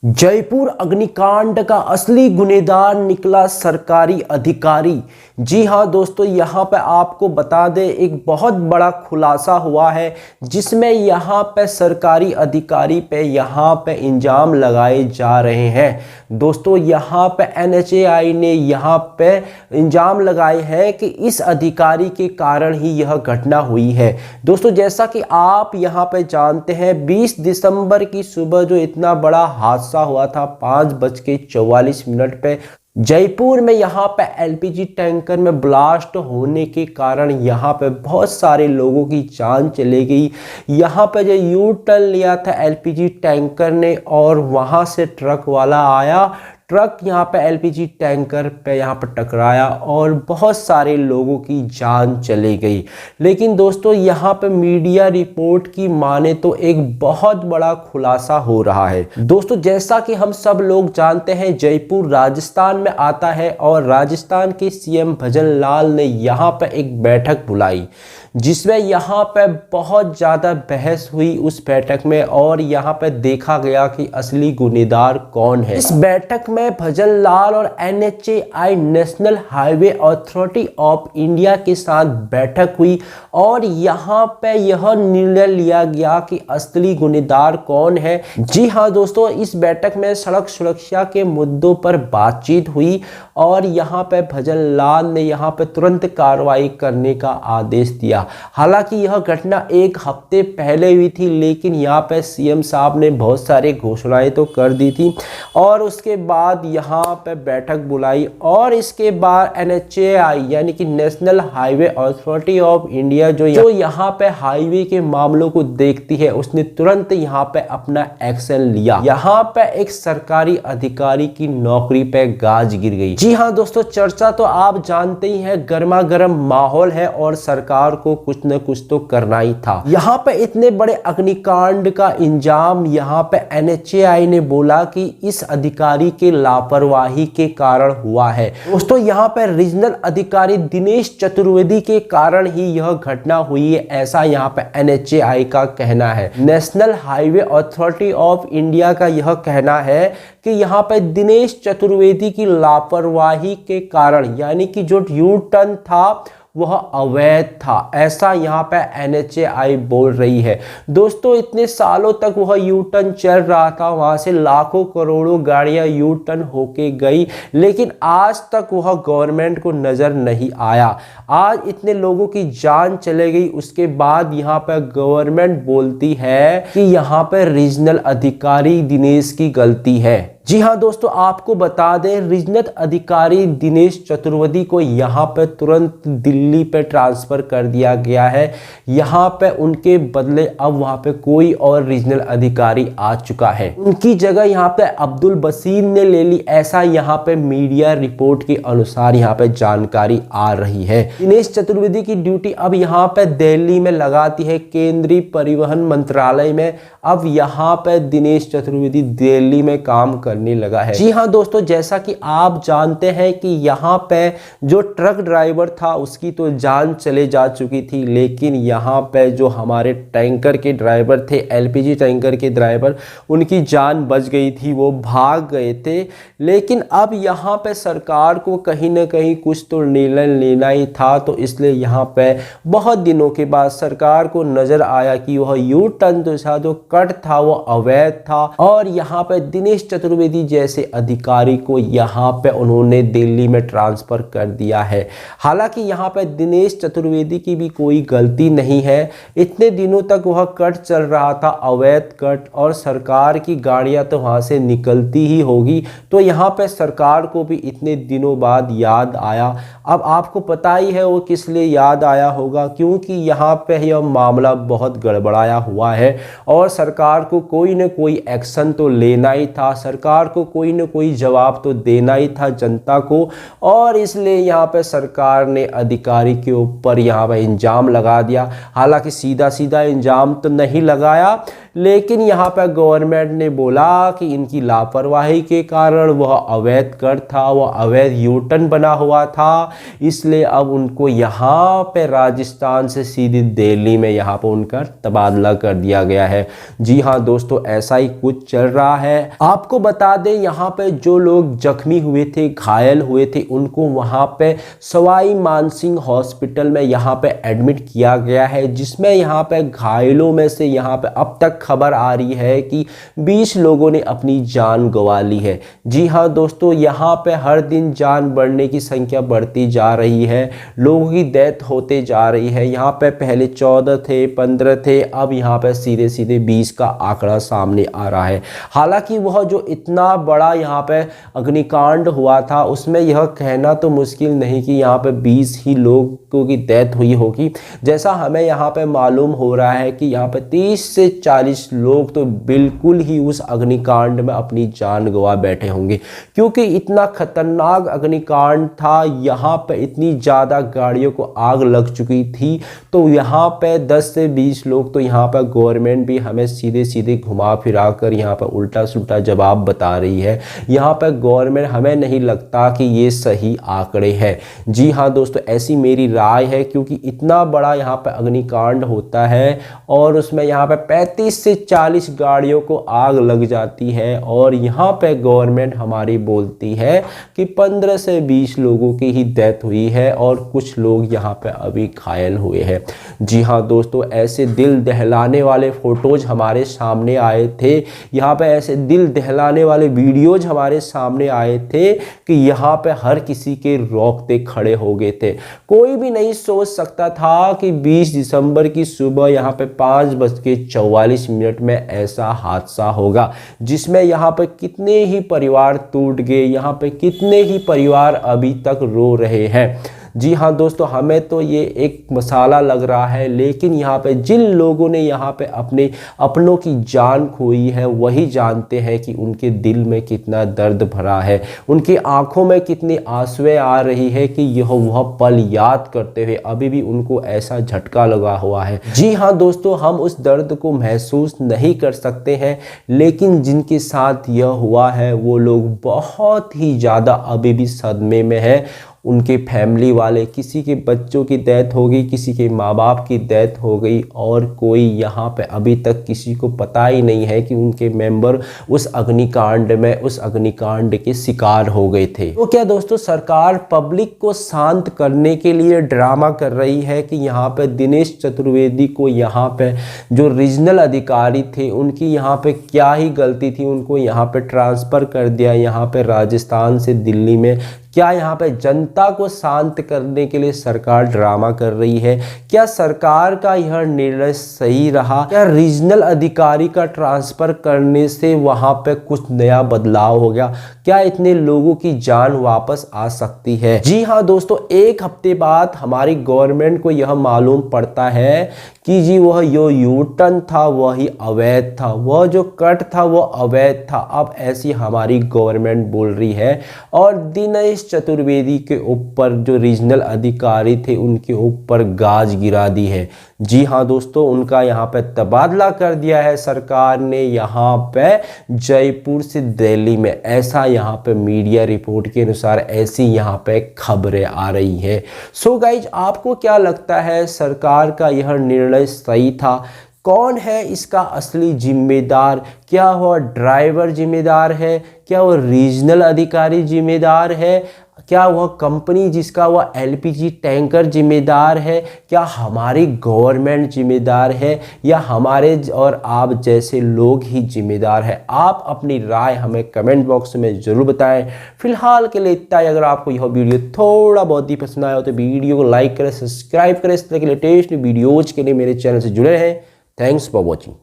जयपुर अग्निकांड का असली गुनहगार निकला सरकारी अधिकारी। जी हाँ दोस्तों, यहाँ पे आपको बता दें एक बहुत बड़ा खुलासा हुआ है जिसमें यहाँ पे सरकारी अधिकारी पे यहाँ पे इल्जाम लगाए जा रहे हैं। दोस्तों यहाँ पे NHAI ने यहाँ पे इल्जाम लगाए हैं कि इस अधिकारी के कारण ही यह घटना हुई है। दोस्तों जैसा कि आप यहाँ पे जानते हैं 20 दिसंबर की सुबह जो इतना बड़ा हादसा हुआ था 5:44 पे जयपुर में, यहाँ पे LPG टैंकर में ब्लास्ट होने के कारण यहाँ पे बहुत सारे लोगों की जान चली गई। यहाँ पे जो यू टर्न लिया था LPG टैंकर ने और वहाँ से ट्रक वाला आया, ट्रक यहाँ पे LPG टैंकर पे यहाँ पे टकराया और बहुत सारे लोगों की जान चली गई। लेकिन दोस्तों यहाँ पे मीडिया रिपोर्ट की माने तो एक बहुत बड़ा खुलासा हो रहा है। दोस्तों जैसा कि हम सब लोग जानते हैं जयपुर राजस्थान में आता है और राजस्थान के CM भजन लाल ने यहाँ पे एक बैठक बुलाई जिसमें यहाँ पे बहुत ज़्यादा बहस हुई उस बैठक में और यहाँ पे देखा गया कि असली गुनहगार कौन है। इस बैठक में भजन लाल और NHAI national highway authority of India के साथ बैठक हुई और यहाँ पे यह निर्णय लिया गया कि असली गुनहगार कौन है। जी हाँ दोस्तों, इस बैठक में सड़क सुरक्षा के मुद्दों पर बातचीत हुई और यहाँ पे भजन लाल ने यहाँ पे तुरंत कार्रवाई करने का आदेश दिया। हालांकि यह घटना एक हफ्ते पहले हुई थी, लेकिन यहाँ पे CM साहब ने बहुत सारे घोषणाएं तो कर दी थी और उसके बाद यहाँ पे बैठक बुलाई और इसके बाद NHAI यानी कि national highway authority of India जो यहाँ पे हाईवे के मामलों को देखती है उसने तुरंत यहाँ पे अपना एक्शन लिया। यहाँ पे एक सरकारी अधिकारी की नौकरी पे गाज गिर गई। जी हाँ दोस्तों, चर्चा तो आप जानते ही हैं, गर्मा गर्म माहौल है और सरकार को कुछ न कुछ तो करना ही था। यहाँ पे इतने बड़े अग्निकांड का इंजाम यहाँ पे NHAI ने बोला कि इस अधिकारी के लापरवाही के कारण हुआ है। दोस्तों यहाँ पे रीजनल अधिकारी दिनेश चतुर्वेदी के कारण ही यह घटना हुई है, ऐसा यहाँ पे NHAI का कहना है। National highway authority of India का यह कहना है कि यहाँ पे दिनेश चतुर्वेदी की लापरवाही के कारण यानी कि जो यू टर्न था वह अवैध था, ऐसा यहाँ पे NHAI बोल रही है। दोस्तों इतने सालों तक वह यू टर्न चल रहा था, वहाँ से लाखों करोड़ों गाड़ियाँ यू टर्न होके गई, लेकिन आज तक वह गवर्नमेंट को नज़र नहीं आया। आज इतने लोगों की जान चले गई, उसके बाद यहाँ पे गवर्नमेंट बोलती है कि यहाँ पे रीजनल अधिकारी दिनेश की गलती है। जी हाँ दोस्तों, आपको बता दें रीजनल अधिकारी दिनेश चतुर्वेदी को यहाँ पे तुरंत दिल्ली पे ट्रांसफ़र कर दिया गया है। यहाँ पे उनके बदले अब वहाँ पे कोई और रीजनल अधिकारी आ चुका है, उनकी जगह यहाँ पे अब्दुल बसीर ने ले ली, ऐसा यहाँ पे मीडिया रिपोर्ट के अनुसार यहाँ पे जानकारी आ रही है। दिनेश चतुर्वेदी की ड्यूटी अब यहाँ पे दिल्ली में लगाती है केंद्रीय परिवहन मंत्रालय में। अब यहाँ पे दिनेश चतुर्वेदी दिल्ली में काम करने लगा है। जी हाँ दोस्तों, जैसा कि आप जानते हैं कि यहाँ पे जो ट्रक ड्राइवर था उसकी तो जान चले जा चुकी थी, लेकिन यहाँ पे जो हमारे टैंकर के ड्राइवर थे, LPG टैंकर के ड्राइवर, उनकी जान बच गई थी, वो भाग गए थे। लेकिन अब यहाँ पे सरकार को कहीं ना कहीं कुछ तो निर्णय लेना ही था, तो इसलिए यहाँ पे बहुत दिनों के बाद सरकार को नजर आया कि वह यू टर्न जो कट था वो अवैध था और यहाँ पे दिनेश चतुर्वेदी जैसे अधिकारी को यहाँ पे उन्होंने दिल्ली में ट्रांसफर कर दिया है। हालांकि यहाँ पे दिनेश चतुर्वेदी की भी कोई गलती नहीं है, इतने दिनों तक वह कट चल रहा था, अवैध कट, और सरकार की गाड़ियाँ तो वहाँ से निकलती ही होगी, तो यहाँ पे सरकार को भी इतने दिनों बाद याद आया। अब आपको पता ही है वो किस लिए याद आया होगा, क्योंकि यहाँ पे यह मामला बहुत गड़बड़ाया हुआ है और सरकार को कोई न कोई एक्शन तो लेना ही था, सरकार को कोई न कोई जवाब तो देना ही था जनता को, और इसलिए यहाँ पे सरकार ने अधिकारी के ऊपर यहाँ पे इल्जाम लगा दिया। हालांकि सीधा सीधा इल्जाम तो नहीं लगाया, लेकिन यहाँ पर गवर्नमेंट ने बोला कि इनकी लापरवाही के कारण वह अवैध कर था, वह अवैध यूटर्न बना हुआ था, इसलिए अब उनको यहाँ पे राजस्थान से सीधे दिल्ली में यहाँ पर उनका तबादला कर दिया गया है। जी हाँ दोस्तों, ऐसा ही कुछ चल रहा है। आपको बता दें यहाँ पे जो लोग जख्मी हुए थे, घायल हुए थे, उनको वहाँ पे सवाई मानसिंह हॉस्पिटल में यहाँ पे एडमिट किया गया है, जिसमें यहाँ पे घायलों में से यहाँ पे अब तक खबर आ रही है कि 20 लोगों ने अपनी जान गंवा ली है। जी हाँ दोस्तों, यहाँ पे हर दिन जान बढ़ने की संख्या बढ़ती जा रही है, लोगों की डेथ होते जा रही है। यहाँ पे पहले 14 थे, 15 थे, अब यहाँ पे सीधे सीधे 20 का आंकड़ा सामने आ रहा है। हालांकि वह जो इतना बड़ा यहाँ पे अग्निकांड हुआ था, उसमें यह कहना तो मुश्किल नहीं कि यहाँ पे 20 ही लोगों की डेथ हुई होगी। जैसा हमें यहाँ पे मालूम हो रहा है कि यहाँ पे 30 से 40 लोग तो बिल्कुल ही उस अग्निकांड में अपनी जान गंवा बैठे होंगे, क्योंकि इतना खतरनाक अग्निकांड था। यहाँ पे इतनी ज़्यादा गाड़ियों को आग लग चुकी थी, तो यहाँ पे 10 से 20 लोग तो यहाँ पर गवर्नमेंट भी हमें सीधे सीधे घुमा फिरा कर यहाँ पर उल्टा सुल्टा जवाब बता रही है। यहाँ पर गवर्नमेंट, हमें नहीं लगता कि ये सही आंकड़े हैं। जी हाँ दोस्तों, ऐसी मेरी राय है, क्योंकि इतना बड़ा यहाँ पर अग्निकांड होता है और उसमें यहाँ पर 35 से 40 गाड़ियों को आग लग जाती है, और यहाँ पे गवर्नमेंट हमारी बोलती है कि 15 से 20 लोगों की ही डेथ हुई है और कुछ लोग यहाँ पे अभी घायल हुए हैं। जी हाँ दोस्तों, ऐसे दिल दहलाने वाले फोटोज हमारे सामने आए थे, यहाँ पे ऐसे दिल दहलाने वाले वीडियोज हमारे सामने आए थे कि यहाँ पे हर किसी के रोंगटे खड़े हो गए थे। कोई भी नहीं सोच सकता था कि 20 दिसंबर की सुबह यहाँ पे 5:44 में ऐसा हादसा होगा, जिसमें यहाँ पे कितने ही परिवार टूट गए, यहाँ पे कितने ही परिवार अभी तक रो रहे हैं। जी हाँ दोस्तों, हमें तो ये एक मसाला लग रहा है, लेकिन यहाँ पे जिन लोगों ने यहाँ पे अपनों की जान खोई है, वही जानते हैं कि उनके दिल में कितना दर्द भरा है, उनकी आंखों में कितनी आंसुएं आ रही है कि यह वह पल याद करते हुए अभी भी उनको ऐसा झटका लगा हुआ है। जी हाँ दोस्तों, हम उस दर्द को महसूस नहीं कर सकते हैं, लेकिन जिनके साथ यह हुआ है वो लोग बहुत ही ज़्यादा अभी भी सदमे में है। उनके फैमिली वाले, किसी के बच्चों की डेथ हो गई, किसी के माँ बाप की डेथ हो गई, और कोई यहाँ पे अभी तक किसी को पता ही नहीं है कि उनके मेंबर उस अग्निकांड के शिकार हो गए थे। तो क्या दोस्तों, सरकार पब्लिक को शांत करने के लिए ड्रामा कर रही है कि यहाँ पे दिनेश चतुर्वेदी को, यहाँ पे जो रीजनल अधिकारी थे, उनकी यहाँ पे क्या ही गलती थी, उनको यहाँ पे ट्रांसफ़र कर दिया यहाँ पे राजस्थान से दिल्ली में। क्या यहाँ पे जनता को शांत करने के लिए सरकार ड्रामा कर रही है? क्या सरकार का यह निर्णय सही रहा? क्या रीजनल अधिकारी का ट्रांसफ़र करने से वहाँ पे कुछ नया बदलाव हो गया? क्या इतने लोगों की जान वापस आ सकती है? जी हाँ दोस्तों, एक हफ्ते बाद हमारी गवर्नमेंट को यह मालूम पड़ता है कि जी वह जो यूटर्न था वही अवैध था, वह जो कट था वो अवैध था। अब ऐसी हमारी गवर्नमेंट बोल रही है, और दिनेश चतुर्वेदी के ऊपर जो रीजनल अधिकारी थे उनके ऊपर गाज गिरा दी है। जी हाँ दोस्तों, उनका यहाँ पे तबादला कर दिया है सरकार ने, यहाँ पे जयपुर से दिल्ली में। ऐसा यहाँ पे मीडिया रिपोर्ट के अनुसार ऐसी यहाँ पे खबरें आ रही है। सो गाइज, आपको क्या लगता है, सरकार का यह निर्णय सही था? कौन है इसका असली जिम्मेदार? क्या वह ड्राइवर जिम्मेदार है? क्या वह रीजनल अधिकारी जिम्मेदार है? क्या वह कंपनी जिसका वह एलपीजी टैंकर जिम्मेदार है? क्या हमारी गवर्नमेंट जिम्मेदार है, या हमारे और आप जैसे लोग ही जिम्मेदार है? आप अपनी राय हमें कमेंट बॉक्स में ज़रूर बताएं। फिलहाल के लिए इतना ही। अगर आपको यह वीडियो थोड़ा बहुत ही पसंद आया हो तो वीडियो को लाइक करें, सब्सक्राइब करें। इस तरह के लेटेस्ट वीडियोज़ के लिए मेरे चैनल से जुड़े रहें। Thanks for watching.